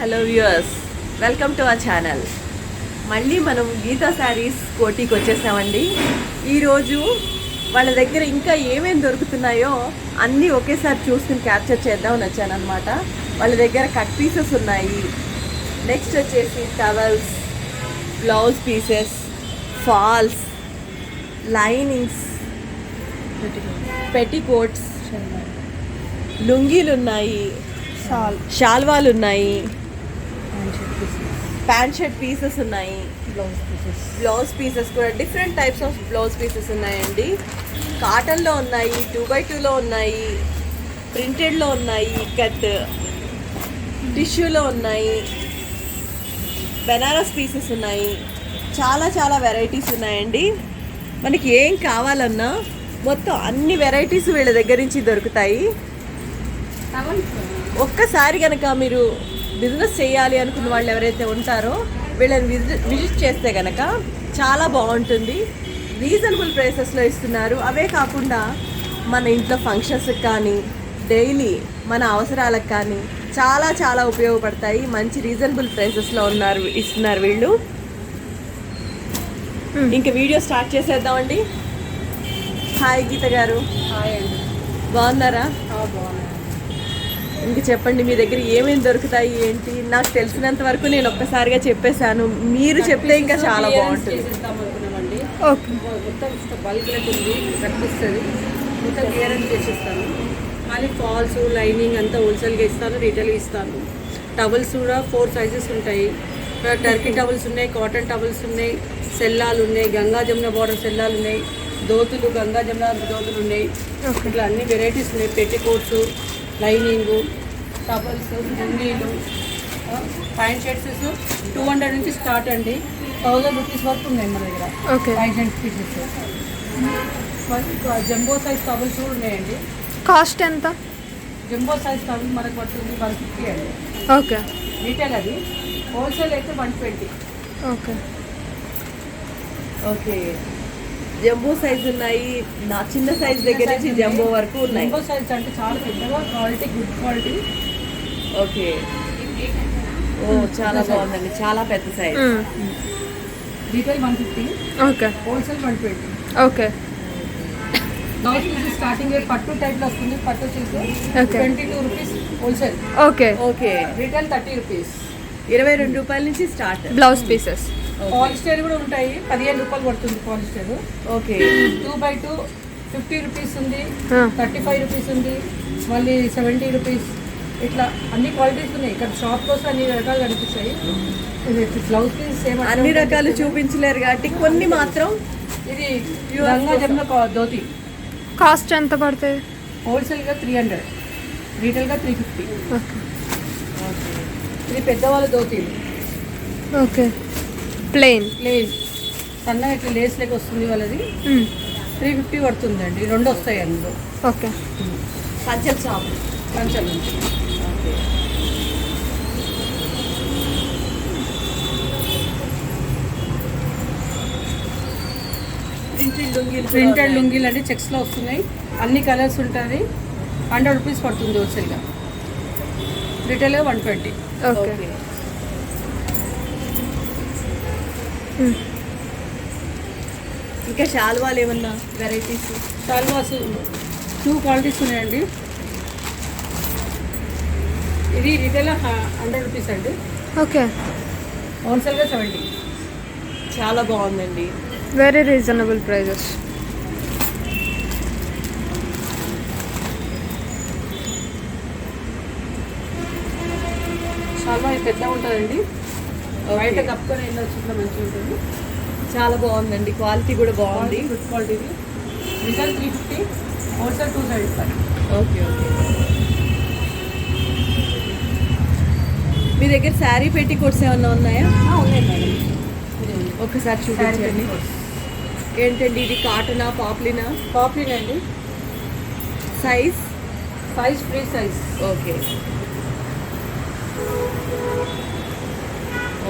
Hello viewers, welcome to our channel. మళ్ళీ మనం గీతా శారీస్ కోటికి వచ్చేసామండి. ఈరోజు వాళ్ళ దగ్గర ఇంకా ఏమేమి దొరుకుతున్నాయో అన్నీ ఒకేసారి చూసుకుని క్యాప్చర్ చేద్దామని వచ్చాను అనమాట. వాళ్ళ దగ్గర కట్ పీసెస్ ఉన్నాయి, నెక్స్ట్ వచ్చేసి towels, blouse pieces, falls, linings, petticoats, లుంగీలు ఉన్నాయి, షాల్వాలు ఉన్నాయి, ప్యాంట్ షర్ట్ పీసెస్ ఉన్నాయి, బ్లౌజ్ పీసెస్ కూడా different types of blouse pieces ఉన్నాయండి. కాటన్లో ఉన్నాయి, 2x2లో ఉన్నాయి, ప్రింటెడ్లో ఉన్నాయి, కట్ టిష్యూలో ఉన్నాయి, బెనారస్ పీసెస్ ఉన్నాయి. చాలా చాలా వెరైటీస్ ఉన్నాయండి. మనకి ఏం కావాలన్నా మొత్తం అన్ని వెరైటీస్ వీళ్ళ దగ్గర నుంచి దొరుకుతాయి. ఒక్కసారి కనుక మీరు బిజినెస్ చేయాలి అనుకున్న వాళ్ళు ఎవరైతే ఉంటారో వీళ్ళని విజిట్ చేస్తే కనుక చాలా బాగుంటుంది. రీజనబుల్ ప్రైసెస్లో ఇస్తున్నారు. అవే కాకుండా మన ఇంట్లో ఫంక్షన్స్కి కానీ డైలీ మన అవసరాలకు కానీ చాలా చాలా ఉపయోగపడతాయి. మంచి రీజనబుల్ ప్రైసెస్లో ఇస్తున్నారు వీళ్ళు. ఇంకా వీడియో స్టార్ట్ చేసేద్దామండి. హాయ్ గీత గారు. హాయ్ అండి. బాగున్నారా? బాగున్నాను. ఇంక చెప్పండి, మీ దగ్గర ఏమేమి దొరుకుతాయి ఏంటి? నాకు తెలిసినంత వరకు నేను ఒక్కసారిగా చెప్పేశాను, మీరు చెప్తే ఇంకా చాలా బాగుంటుంది. మొత్తం బల్క్ రేట్ ఉంది, తగ్గిస్తుంది, మొత్తం క్లియరెన్స్ చేసిస్తాను. మళ్ళీ ఫాల్స్, లైనింగ్ అంతా హోల్సేల్గా ఇస్తాను, రీటైల్గా ఇస్తాను. టవల్స్ కూడా 4 సైజెస్ ఉంటాయి. టర్కీ టవల్స్ ఉన్నాయి, కాటన్ టవల్స్ ఉన్నాయి, సెల్లాలు ఉన్నాయి, గంగా జమున బార్డర్ సెల్లాలు ఉన్నాయి, దోతులు, గంగా జమున దోతులు ఉన్నాయి. ఇట్లా అన్ని వెరైటీస్ ఉన్నాయి. పెట్టికోట్స్, లైనింగు, టవల్స్, లుంగీలు, ప్యాంట్ షర్ట్స్ 200 నుంచి స్టార్ట్ అండి. 1000 రూపీస్ వరకు ఉన్నాయి మన దగ్గర. Pant shirt pieces. Jumbo size towels కూడా ఉన్నాయండి. కాస్ట్ ఎంత? జంబో సైజ్ టవల్ మనకు పడుతుంది 150 అండి. ఓకే. రీటైల్ అది. హోల్సేల్ అయితే 120. Okay okay. జంబో సైజ్ ఉన్నాయి, నా చిన్న సైజ్ దగ్గర నుంచి జంబో వరకు ఉన్నాయి. జంబో సైజ్ అంటే చాలా పెద్దగా, క్వాలిటీ గుడ్ క్వాలిటీ. ఓకే. ఓ చాలా బాగుందండి, చాలా పెద్ద size. Retail 150. Okay. Wholesale 120. Okay. Blouse piece starting పట్టు టైప్లో వస్తుంది. పట్టు piece 22 rupees wholesale. Okay. Okay. Retail 30 rupees. 22 రూపాయల నుంచి స్టార్ట్. Blouse pieces. పాలిస్టర్ కూడా ఉంటాయి, 15 రూపాయలు పడుతుంది పాలిస్టర్. ఓకే. 2x2 50 రూపీస్ ఉంది, 35 రూపీస్ ఉంది, మళ్ళీ 70 రూపీస్. ఇట్లా అన్ని క్వాలిటీస్ ఉన్నాయి. ఇక్కడ షాప్ కోసం అన్ని రకాలు కనిపిస్తాయి. బ్లౌజ్ పీస్ సేమ్ అన్ని రకాలు చూపించలేరు కాబట్టి కొన్ని మాత్రం. ఇది గంగా జమున ధోతి. కాస్ట్ ఎంత పడుతుంది? హోల్సేల్గా 300, రీటైల్గా 350. ఓకే. ఇది పెద్దవాళ్ళ ధోతీలు. ఓకే. ప్లెయిన్ సన్న ఇట్లా లేస్ లెక్క వస్తుంది వాళ్ళది. 350 పడుతుందండి. 2 వస్తాయి అందులో. ఓకే. పంచల్ షాప్. పంచల్ నుంచి. ఓకే. ప్రింటెడ్ లుంగీలు అంటే చెక్స్లో వస్తున్నాయి. అన్ని కలర్స్ ఉంటుంది. 100 రూపీస్ పడుతుంది హోల్సేల్గా. రీటైల్గా 120. ఓకే. ఇంకా షాల్వాలు ఏమన్నా వెరైటీస్? షాల్వాస్ 2 క్వాలిటీస్ ఉన్నాయండి. ఇది రీటైల్ 100 రూపీస్ అండి. ఓకే. హోల్సేల్గా 70. చాలా బాగుందండి. Very reasonable prices. షాల్వా పెద్ద ఉంటుందండి. బయట కప్పుకొని వెళ్ళొచ్చు, ఇట్లా మంచిగా ఉంటుంది. చాలా బాగుందండి, క్వాలిటీ కూడా బాగుంది, good quality. Retail 350, wholesale 275. Okay. Okay. మీ దగ్గర శారీ పెట్టికోట్స్ ఏమన్నా ఉన్నాయా? ఉన్నాయి మేడం. ఒకసారి చూపించండి. ఏంటండి ఇది? కాటనా, పాప్లినా? పాప్లిన్ అండి. Size free size. Okay.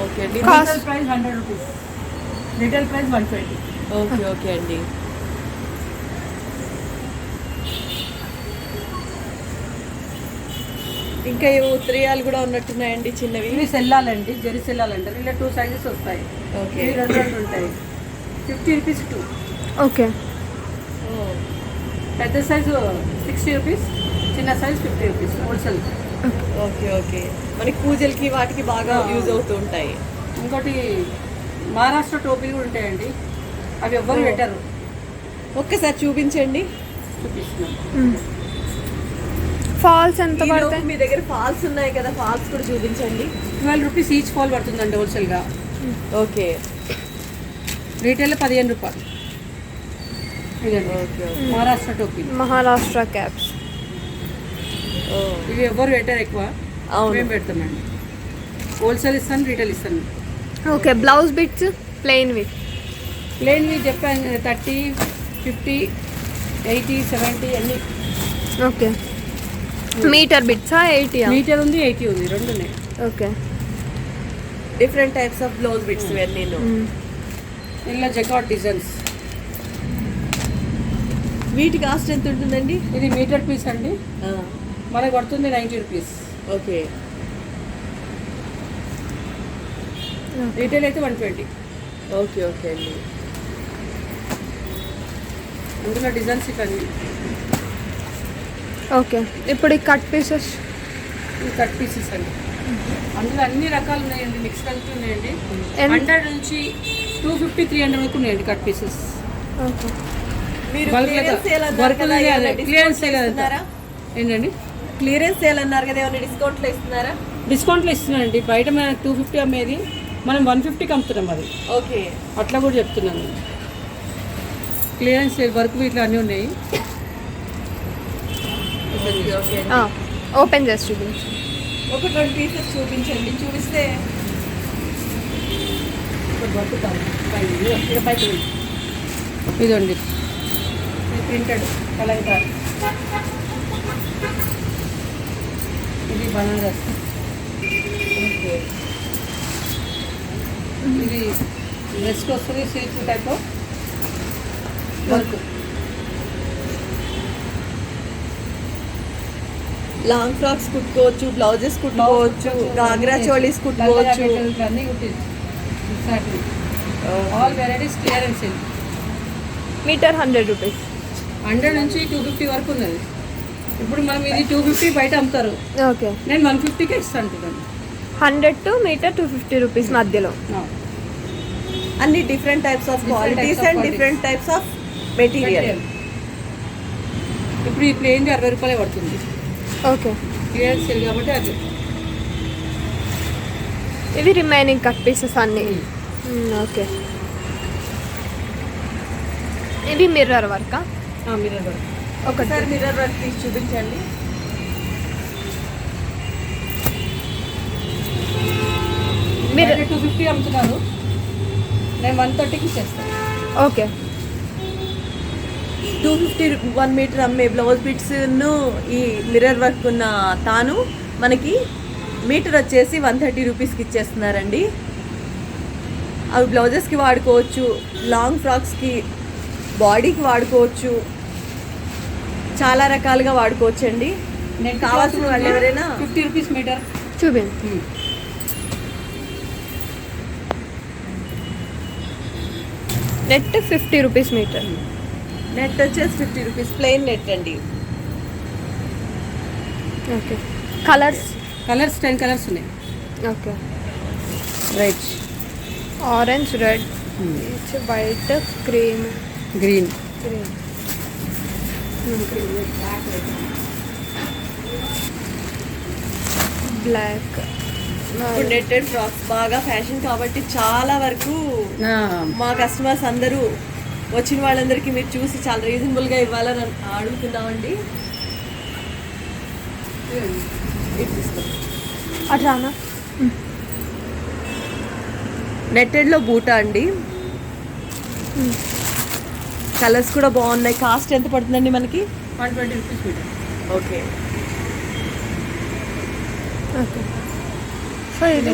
Okay అండి. Retail price 100 rupees, retail price 120. Okay. Okay అండి. ఇంకా ఏవో ఉత్తరీయాలు కూడా ఉన్నట్టున్నాయండి చిన్నవి. ఇవి సెల్లాలండి, జరి సెల్లాలు అంటారు. ఇలా 2 సైజెస్ వస్తాయి. ఓకే. ఇవి 2 ఉంటాయి. 50 రూపీస్ 2. ఓకే. పెద్ద సైజు 60 రూపీస్, చిన్న size 50 rupees wholesale. Okay okay. మనకి పూజలకి వాటికి బాగా యూజ్ అవుతూ ఉంటాయి. ఇంకోటి మహారాష్ట్ర టోపీలు కూడా ఉంటాయండి. అవి ఎవ్వరు పెట్టారు. ఒక్కసారి చూపించండి. చూపిస్తున్నాను. ఫాల్స్ ఎంత ఈలోపు పడతాయి? మీ దగ్గర ఫాల్స్ ఉన్నాయి కదా, ఫాల్స్ కూడా చూపించండి. 12 రూపీస్ ఈచ్ ఫాల్ పడుతుందండి హోల్సేల్గా. ఓకే. రీటైల్ 15 రూపాయలు. ఇదండి ఓకే. మహారాష్ట్ర టోపీ. మహారాష్ట్ర క్యాప్స్. ఇవి ఎవరు పెట్టారు ఎక్కువ, అవును. మేము పెడతామండి. హోల్సేల్ ఇస్తాను, రీటైల్ ఇస్తాను. ఓకే. బ్లౌజ్ బిట్స్ ప్లెయిన్వి. ప్లేన్వి చెప్పాను 30, 50, 80, 70 అన్నీ. ఓకే. మీటర్ బిట్సా? 80? మీటర్ ఉంది, 80 ఉంది, 2 ఉన్నాయి. Okay. Different types of blouse bits ఇవన్నీ. ఇలా జకాట్ డిజైన్స్. వీటి కాస్ట్ ఎంత ఉంటుందండి? ఇది మీటర్ పీస్ అండి, మనకు పడుతుంది 90 రూపీస్. ఓకే. రీటైల్ అయితే 120. ఓకే ఓకే అండి. అందులో డిజైన్స్ ఇవన్నీ. ఓకే. ఇప్పుడు ఈ కట్ పీసెస్. ఇవి కట్ పీసెస్ అండి. అందులో అన్ని రకాలు ఉన్నాయండి, మిక్స్ కలిపి ఉన్నాయండి. ఎంత? 100 నుంచి 250, 300 వరకు ఉన్నాయండి కట్ పీసెస్. ఓకే. మీరు బల్క్ క్లియరెన్స్ సేల్ అన్నారు వర్క్ కదా, ఏమైనా క్లియరెన్స్ డిస్కౌంట్లు కదా. ఇస్తున్నారా? ఏంటండి క్లియరెన్స్ సేల్ అన్నారు కదా, ఏమైనా డిస్కౌంట్లు ఇస్తున్నారా? డిస్కౌంట్లో ఇస్తున్నానండి. బయట మనం 250 అమ్మేది మనం 150కి అమ్ముతున్నాం. అది ఓకే. అట్లా కూడా చెప్తున్నాను. క్లియరెన్స్ వర్క్ ఇట్లా అన్నీ ఉన్నాయి. Okay okay. ఓపెన్ చేసి చూపించు. ఒక 20 పీసెస్ చూపించండి. చూపిస్తే ఇదండి ప్రింటెడ్ కలంకారీ. ఇది బనారస్. ఓకే. ఇది డ్రెస్కి వస్తుంది, silk type work. Long frocks కుట్టుకోవచ్చు, బ్లౌజెస్ కుట్టుకోవచ్చు, గాగ్రా చోళీస్ కుట్టుకోవచ్చు. అన్నీ కుట్టింది. All varieties clearance sale. Metre 100 rupees. 100 నుంచి 250 వరకు ఉన్నది. ఇప్పుడు మనం ఇది 250 బయట అమ్ముతారు, ఓకే. నేను 150కే ఇస్తాను అంటున్నాను. 100 to మీటర్ 250 రూపీస్ మధ్యలో. అన్ని different types of qualities and different types of material. ఇప్పుడు ఈ ప్లేన్ 60 రూపాయలే పడుతుంది. ఓకే. క్లియరెన్స్ సేల్ కాబట్టి అది. ఇవి రిమైనింగ్ కట్ పీసెస్ అన్నీ. ఓకే. ఇవి మిర్రర్ వర్కా? Mirror work. ఒకసారి మిర్రర్ వర్క్ తీసి చూపించండి. మీరు 250 అమ్ముతున్నారు, నేను 130కి ఇచ్చేస్తాను. ఓకే. 250 1 మీటర్ అమ్మే బ్లౌజ్ బిట్స్ను ఈ మిర్రర్ వర్క్ ఉన్న తాను మనకి మీటర్ వచ్చేసి 130 రూపీస్కి ఇచ్చేస్తున్నారండి. అవి బ్లౌజెస్కి వాడుకోవచ్చు, లాంగ్ ఫ్రాక్స్కి, బాడీకి వాడుకోవచ్చు, చాలా రకాలుగా వాడుకోవచ్చు అండి. నేను కావాల్సిన వాళ్ళు ఎవరైనా 50 రూపీస్ మీటర్ చూపించు. Net 50 rupees meter. నెట్ వచ్చేసి 50 రూపీస్, ప్లెయిన్ నెట్ అండి. ఓకే. కలర్స్ 10 కలర్స్ ఉన్నాయి. Okay. Right, orange, red, white, cream, green. Black. ఇప్పుడు నెట్టెడ్ ఫ్రాక్స్ బాగా ఫ్యాషన్ కాబట్టి చాలా వరకు మా కస్టమర్స్ అందరూ వచ్చిన వాళ్ళందరికీ మీరు చూసి చాలా రీజనబుల్గా ఇవ్వాలని అడుగుతున్నామండి. అట్లానా? నెట్టెడ్లో బూటా అండి. కలర్స్ కూడా బాగున్నాయి. కాస్ట్ ఎంత పడుతుందండి మనకి? 120 rupees meter. Okay. Okay. So ఇది